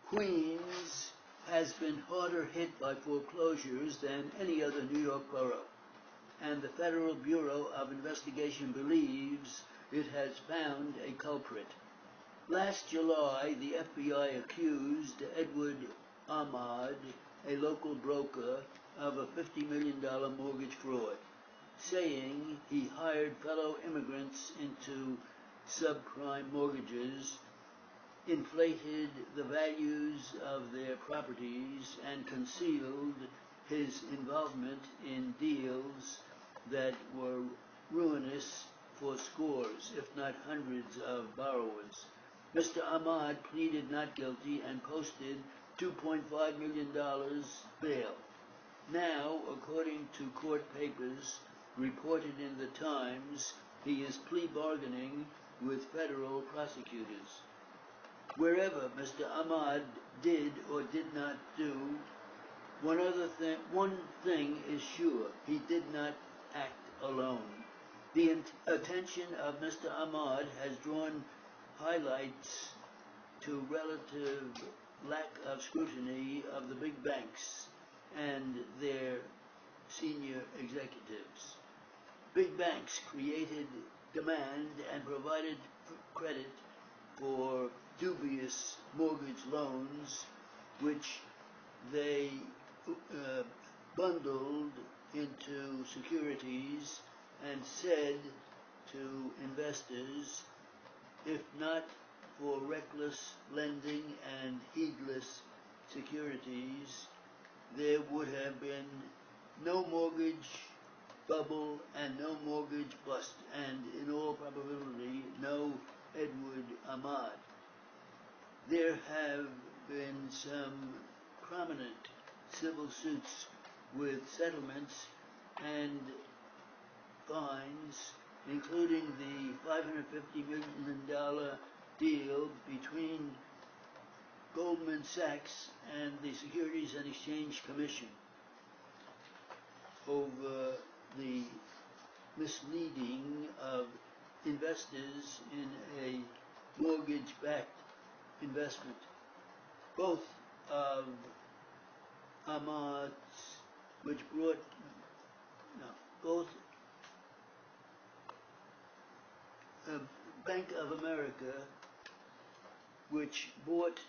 Queens has been harder hit by foreclosures than any other New York borough, and the Federal Bureau of Investigation believes it has found a culprit. Last July, the FBI accused Edward Ahmad, a local broker, of a $50 million mortgage fraud, saying he hired fellow immigrants into subprime mortgages, inflated the values of their properties, and concealed his involvement in deals that were ruinous for scores, if not hundreds, of borrowers. Mr. Ahmad pleaded not guilty and posted $2.5 million bail. Now, according to court papers reported in the Times, he is plea bargaining with federal prosecutors. Wherever Mr. Ahmad did or did not do, one thing is sure: he did not act alone. The attention of Mr. Ahmad has drawn highlights to relative lack of scrutiny of the big banks and their senior executives. Big banks created demand and provided credit for dubious mortgage loans, which they bundled into securities and said to investors, if not for reckless lending and heedless securities, there would have been no mortgage bubble and no mortgage bust, and in all probability, no Edward Ahmad. There have been some prominent civil suits with settlements and fines, including the $550 million deal between Goldman Sachs and the Securities and Exchange Commission over the misleading of investors in a mortgage-backed investment. Both of Ahmad's, both Bank of America, which bought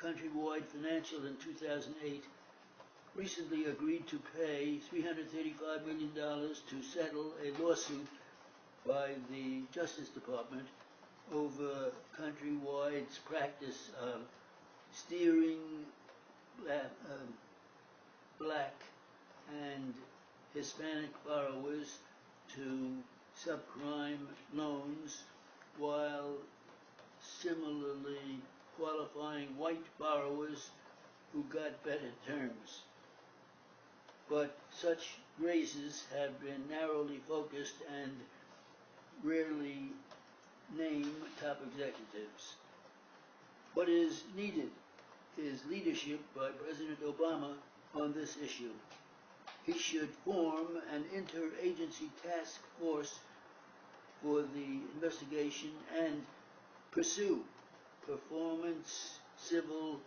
Countrywide Financial in 2008, recently agreed to pay $335 million to settle a lawsuit by the Justice Department over Countrywide's practice of steering black and Hispanic borrowers to subprime loans while similarly qualifying white borrowers who got better terms. But such raises have been narrowly focused and rarely name top executives. What is needed is leadership by President Obama on this issue. He should form an interagency task force for the investigation and pursue performance civil